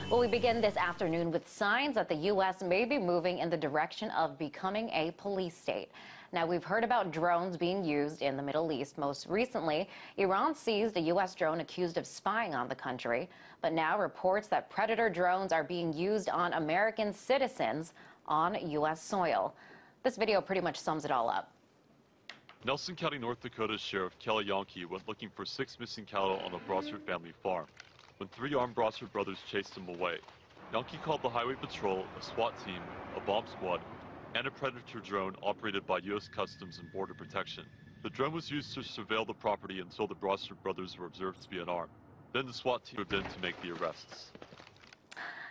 Well, we begin this afternoon with signs that the U.S. may be moving in the direction of becoming a police state. Now, we've heard about drones being used in the Middle East. Most recently, Iran seized a U.S. drone accused of spying on the country. But now reports that Predator drones are being used on American citizens on U.S. soil. This video pretty much sums it all up. Nelson County, North Dakota Sheriff Kelly Yonke went looking for 6 missing cattle on the Brossard family farm when 3 armed Brossard brothers chased him away. Yonke called the Highway Patrol, a SWAT team, a bomb squad, and a Predator drone operated by U.S. Customs and Border Protection. The drone was used to surveil the property until the Brossard brothers were observed to be unarmed. Then the SWAT team moved in to make the arrests.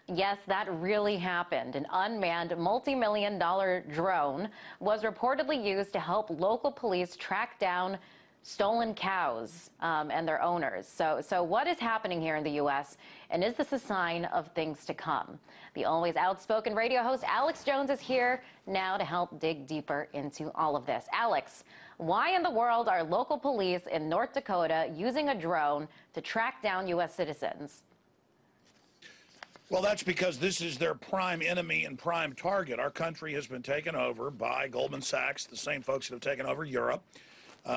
Yes, that really happened. An unmanned multi-million-dollar drone was reportedly used to help local police track down stolen cows and their owners. So what is happening here in the U.S., and is this a sign of things to come? The always outspoken radio host Alex Jones is here now to help dig deeper into all of this. Alex, why in the world are local police in North Dakota using a drone to track down U.S. citizens? Well, that's because this is their prime enemy and prime target. Our country has been taken over by Goldman Sachs, the same folks that have taken over Europe.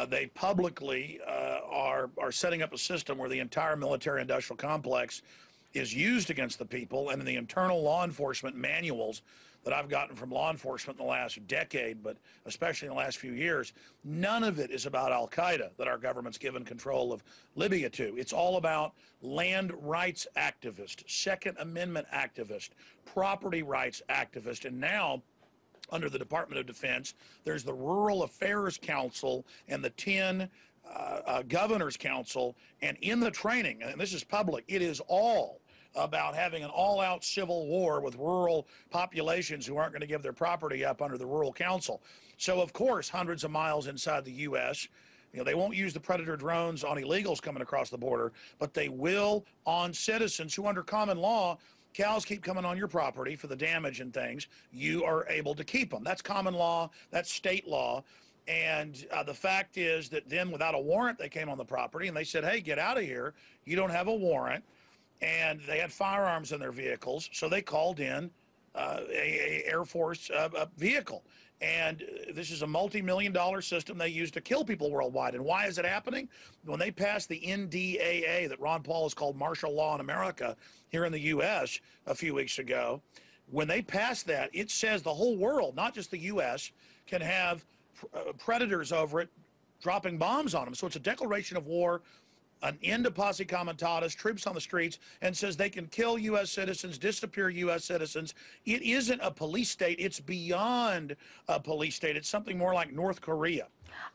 They publicly are setting up a system where the entire military-industrial complex is used against the people, and in the internal law enforcement manuals that I've gotten from law enforcement in the last decade, but especially in the last few years, none of it is about al-Qaeda that our government's given control of Libya to. It's all about land rights activists, Second Amendment activists, property rights activists, and now under the Department of Defense, there's the Rural Affairs Council and the 10 Governors Council, and in the training, and this is public, it is all about having an all-out civil war with rural populations who aren't going to give their property up under the Rural Council. So, of course, hundreds of miles inside the U.S., they won't use the Predator drones on illegals coming across the border, but they will on citizens who, under common law, cows keep coming on your property for the damage and things, you are able to keep them. That's common law. That's state law. And the fact is that then without a warrant, they came on the property and they said, hey, get out of here. You don't have a warrant. And they had firearms in their vehicles, so they called in a Air Force vehicle. And this is a multi-million-dollar system they use to kill people worldwide. And why is it happening? When they passed the NDAA that Ron Paul has called martial law in America here in the U.S. a few weeks ago, when they passed that, it says the whole world, not just the U.S., can have predators over it dropping bombs on them. So it's a declaration of war, an end to posse comitatus, troops on the streets, and says they can kill U.S. citizens, disappear U.S. citizens. It isn't a police state. It's beyond a police state. It's something more like North Korea.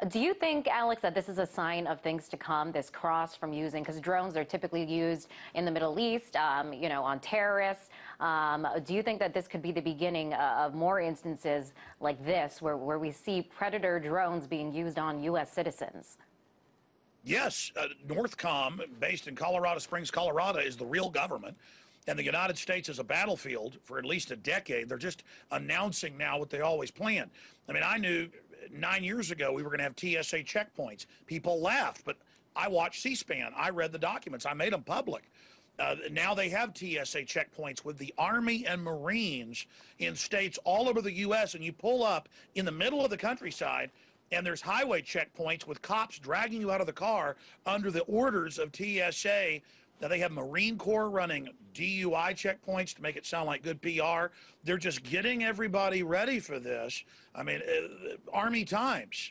Do you think, Alex, that this is a sign of things to come, this cross from using, because drones are typically used in the Middle East, on terrorists. Do you think that this could be the beginning of more instances like this, where we see Predator drones being used on U.S. citizens? Yes, Northcom, based in Colorado Springs, Colorado, is the real government, and the United States is a battlefield for at least a decade. They're just announcing now what they always planned. I mean, I knew 9 years ago we were going to have TSA checkpoints. People laughed, but I watched C-SPAN. I read the documents. I made them public. Now they have TSA checkpoints with the Army and Marines in states all over the U.S., and you pull up in the middle of the countryside, and there's highway checkpoints with cops dragging you out of the car under the orders of TSA. Now they have Marine Corps running DUI checkpoints to make it sound like good PR. They're just getting everybody ready for this. I mean, Army Times,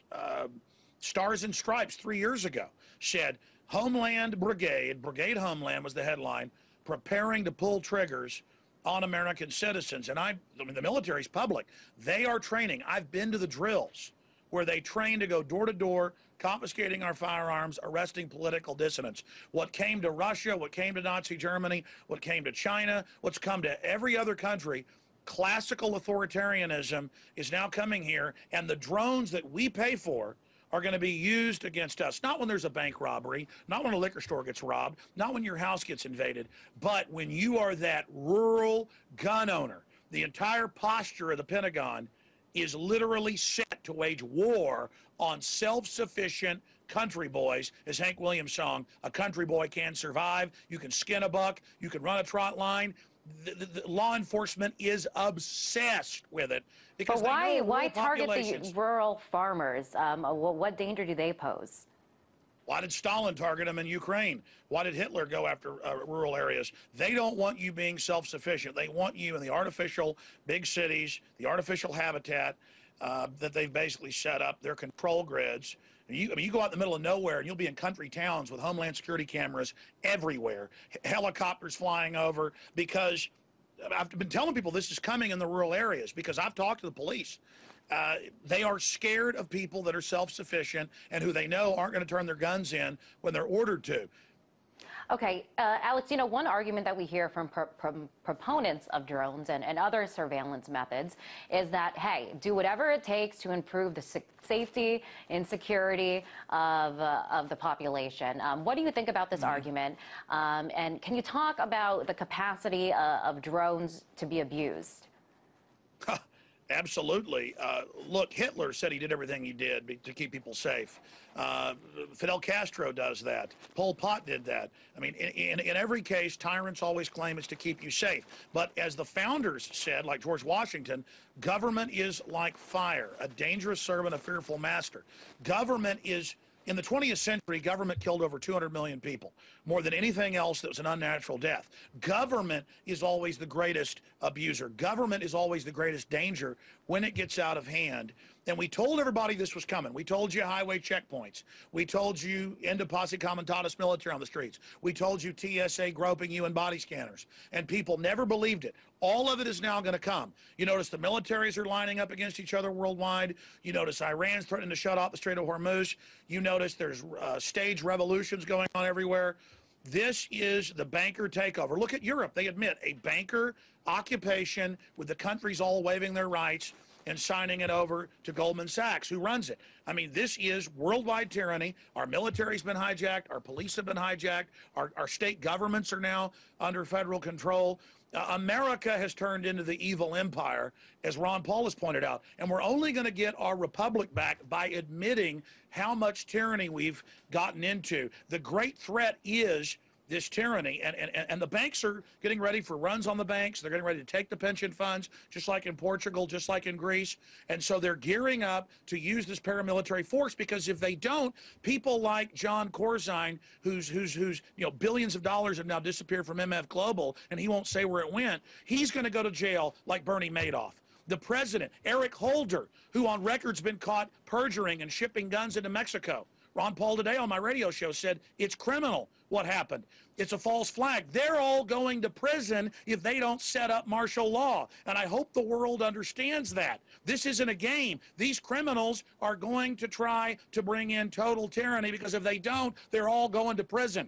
Stars and Stripes 3 years ago said Homeland Brigade Homeland was the headline, preparing to pull triggers on American citizens. And I mean, the military's public. They are training. I've been to the drills where they train to go door to door, confiscating our firearms, arresting political dissidents. What came to Russia, what came to Nazi Germany, what came to China, what's come to every other country, classical authoritarianism is now coming here, and the drones that we pay for are going to be used against us. Not when there's a bank robbery, not when a liquor store gets robbed, not when your house gets invaded, but when you are that rural gun owner. The entire posture of the Pentagon is literally set to wage war on self-sufficient country boys, as Hank Williams' song, "A Country Boy Can Survive." You can skin a buck, you can run a trot line. The law enforcement is obsessed with it because But they know why rural target the populations. rural farmers? What danger do they pose? Why did Stalin target them in Ukraine? Why did Hitler go after rural areas? They don't want you being self-sufficient. They want you in the artificial big cities, the artificial habitat that they've basically set up, their control grids. You go out in the middle of nowhere and you'll be in country towns with Homeland Security cameras everywhere, helicopters flying over, because I've been telling people this is coming in the rural areas because I've talked to the police. They are scared of people that are self-sufficient and who they know aren't going to turn their guns in when they're ordered to. Okay, Alex, you know, one argument that we hear from proponents of drones and other surveillance methods is that, hey, do whatever it takes to improve the safety and security of the population. What do you think about this argument? And can you talk about the capacity of drones to be abused? Absolutely. Look, Hitler said he did everything he did to keep people safe. Fidel Castro does that. Pol Pot did that. I mean, in every case, tyrants always claim it's to keep you safe. But as the founders said, like George Washington, government is like fire, a dangerous servant, a fearful master. Government is... In the 20th century, government killed over 200 million people, more than anything else that was an unnatural death. Government is always the greatest abuser. Government is always the greatest danger when it gets out of hand. And we told everybody this was coming. We told you highway checkpoints. We told you into posse comitatus military on the streets. We told you TSA groping you in body scanners. And people never believed it. All of it is now going to come. You notice the militaries are lining up against each other worldwide. You notice Iran's threatening to shut off the Strait of Hormuz. You notice there's staged revolutions going on everywhere. This is the banker takeover. Look at Europe. They admit a banker occupation with the countries all waiving their rights and signing it over to Goldman Sachs, who runs it. I mean, this is worldwide tyranny. Our military's been hijacked. Our police have been hijacked. Our state governments are now under federal control. America has turned into the evil empire, as Ron Paul has pointed out. And we're only going to get our republic back by admitting how much tyranny we've gotten into. The great threat is this tyranny, and the banks are getting ready for runs on the banks. They're getting ready to take the pension funds, just like in Portugal, just like in Greece. And so they're gearing up to use this paramilitary force, because if they don't, people like John Corzine, who's billions of dollars have now disappeared from MF Global, and he won't say where it went, he's going to go to jail like Bernie Madoff. The president, Eric Holder, who on record's been caught perjuring and shipping guns into Mexico. Ron Paul today on my radio show said it's criminal what happened. It's a false flag. They're all going to prison if they don't set up martial law. And I hope the world understands that. This isn't a game. These criminals are going to try to bring in total tyranny, because if they don't, they're all going to prison.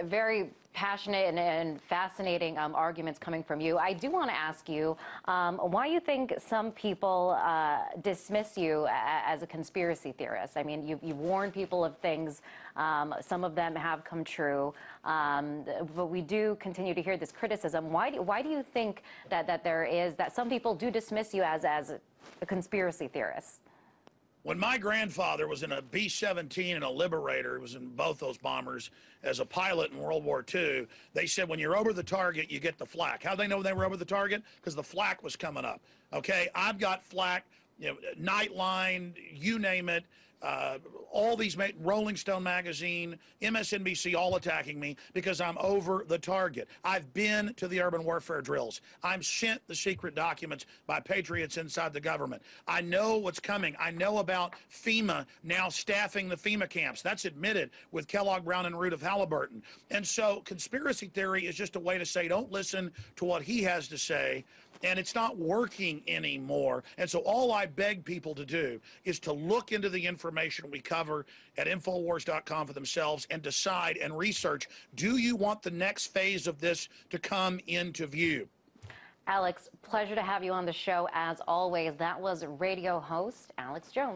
Very passionate and fascinating arguments coming from you. I do want to ask you why you think some people dismiss you as a conspiracy theorist. I mean, you warn people of things. Some of them have come true, but we do continue to hear this criticism. Why do you think that some people do dismiss you as a conspiracy theorist? When my grandfather was in a B-17 and a Liberator, he was in both those bombers as a pilot in World War II, they said when you're over the target, you get the flak. How did they know they were over the target? Because the flak was coming up. Okay, I've got flak, Nightline, you name it. All these, Rolling Stone magazine, MSNBC, all attacking me because I'm over the target. I've been to the urban warfare drills. I'm sent the secret documents by patriots inside the government. I know what's coming. I know about FEMA now staffing the FEMA camps. That's admitted with Kellogg, Brown, and Root of Halliburton. And so conspiracy theory is just a way to say, don't listen to what he has to say. And it's not working anymore. And so all I beg people to do is to look into the information we cover at Infowars.com for themselves and decide and research, do you want the next phase of this to come into view? Alex, pleasure to have you on the show as always. That was radio host Alex Jones.